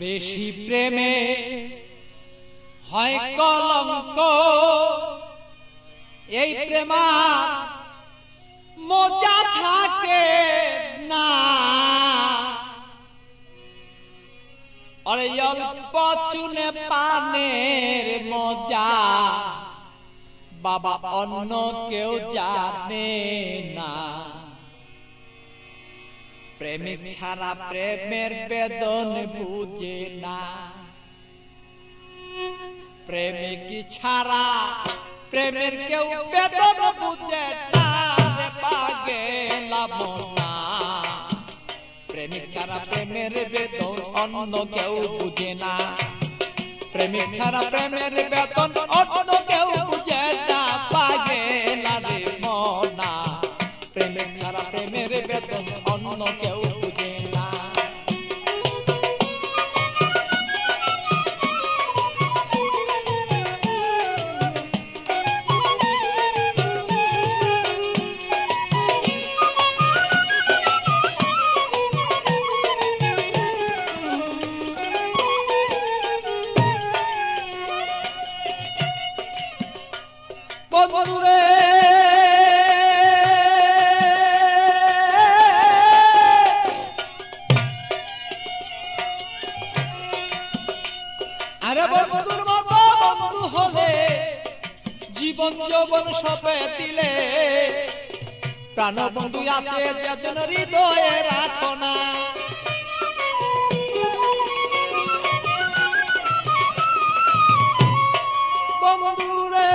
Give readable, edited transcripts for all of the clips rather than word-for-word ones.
বেশি প্রেমে হয় কলঙ্ক, এই প্রেমা মজা থাকে না। আরে অল্প চুনে পানের মজা বাবা অন্য কেউ জানে না। প্রেমিক ছাড়া প্রেমের বেদন বুঝে না, প্রেমিক ছাড়া প্রেমের কেউ বেদন বুঝে না। পাগেলা মনা প্রেমিক ছাড়া প্রেমের বেদন অন্য কেউ বুঝে না, প্রেমিক ছাড়া প্রেমের বেদন অন্য কেউ বুঝে না। পাগেলা রে মনা প্রেমিক ছাড়া প্রেমের বেদন অন্য কেউ বুঝে না। বন্ধুরে আরে বন্ধুর মতো বন্ধু হলে জীবন যৌবন সপে দিলে, প্রাণ বন্ধু আছে যেজন হৃদয়ে রাখো না। বন্ধুরে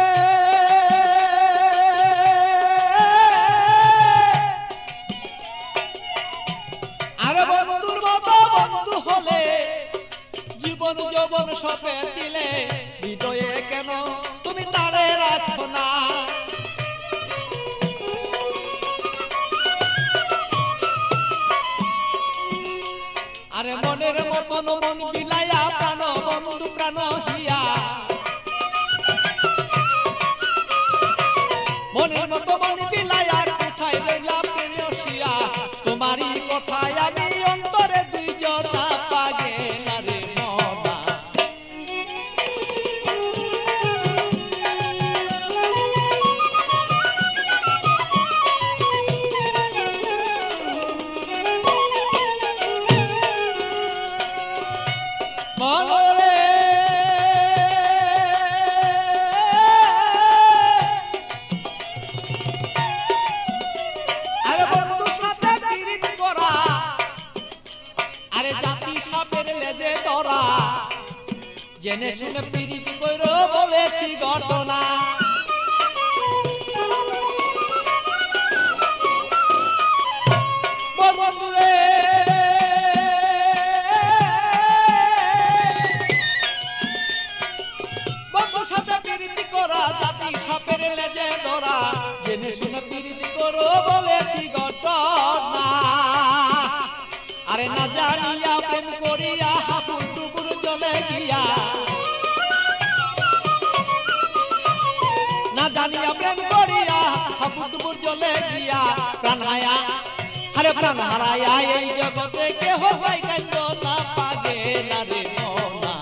আরে বন্ধুর মতো বন্ধু হলে জীবন যৌবন সপে দিলে, হৃদয়ে কেন তুমি তারে রাখো না। আরে মনের মতন মন বিলাইয়া প্রাণ বন্ধু প্রাণ হিয়া, মনের মতো মন বিলাইয়া কোথায় রইলা প্রেয়সিয়া। তোমারই কথায় আমি অন্তরে দুইজনা পাগেলা রে মনা। মনরে আরে বন্ধু সাথে পিরিত করা, আরে জাতি সাপের লেজে ধরা, জেনে শুনে পিরিত কইর বলেছি ঘটনা। বন্ধুরে বন্ধু সাথে পিরিত করা, জাতি সাপের লেজে ধরা, জেনে শুনে পিরিত করো বলেছি ঘটনা। আরে না জানিয়া প্রেম করিয়া হাপুর টুকুর জলে গিয়া, না জানিয়া প্রেম করিয়া হাপুর টুকুর জলে গিয়া, প্রাণ হায়া আরে প্রাণ হারায়া এই জগতে কেহ ভাই কান্দ না। পাগেলা রে মনা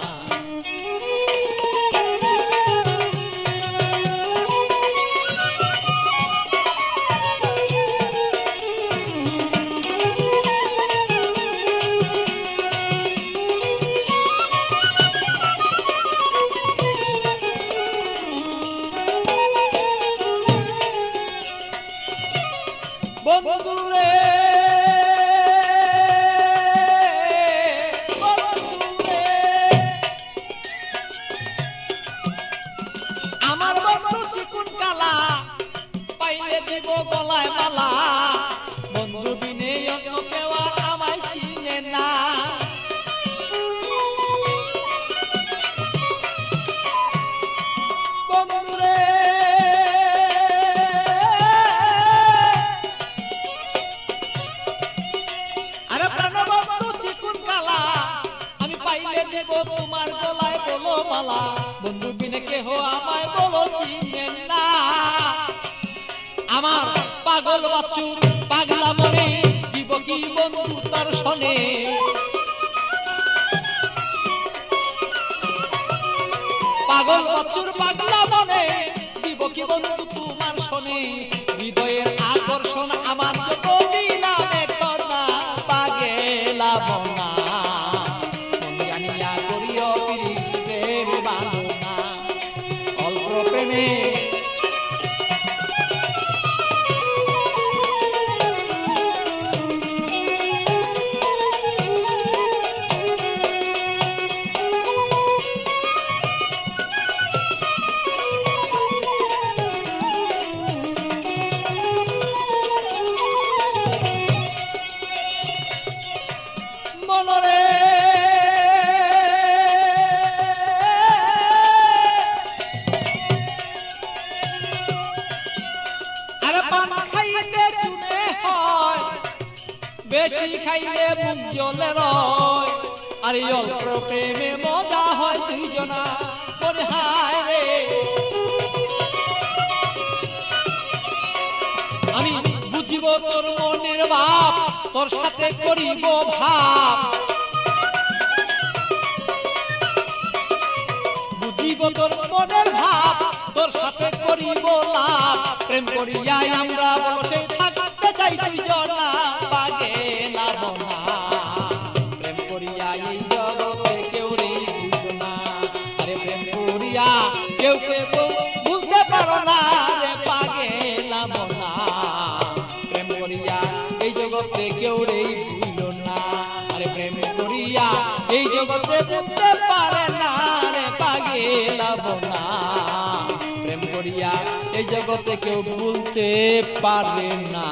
বন্ধুরে বন্ধুরে আমার বন্ধু চিকুন কালা, পাইলে দিব গলায় মালা। বন্ধু বিনে অন্য কেউ আমায় চিনে না। বন্ধুরে আরে প্রাণবন্ধু চিকুন কালা, আমি পাইলে দেব তোমার গলায় বলো মালা। বন্ধু বিনে কেহ আমায় বলো চিনে না। আমার পাগল বাছুর পাগলা মনে দিব কি বন্ধু তার শোনে। পাগল বছর পাগলা মনে দিব কি বন্ধু তোমার শোনে হৃদয়ের আকর্ষণ আমার যত দিলামে কনা পাগেলা বনা মন জানিয়া করিও প্রেম বাঁধনা অল্প প্রেমে মনরে আরে পান খাইতে চুনে হয় বেশি খাইলে মুখ জ্বলে রয় আর অল্প প্রেমে মজা হয় দুইজনা করে হায় রে আমি বুঝিব তোর মনের ভাব তোর সাথে করিব ভাব বুঝিব তোর মনের ভাব তোর সাথে করিব লাভ প্রেম করিয়াই আমরা বসে থাকতে চাই দুইজনা পাগেলা বনা প্রেম করিয়া এই জগতে কেউ রইব না আরে প্রেম করিয়া কেউ কেউ বুঝতে পারো না রে পাগেলা বনা প্রেম করিয়া এই জগতে কেউ রইল না আরে প্রেম করিয়া এই জগতে বুঝতে পারে না রে পাগেলা বনা প্রেম করিয়া এই জগতে কেউ ভুলতে পারে না।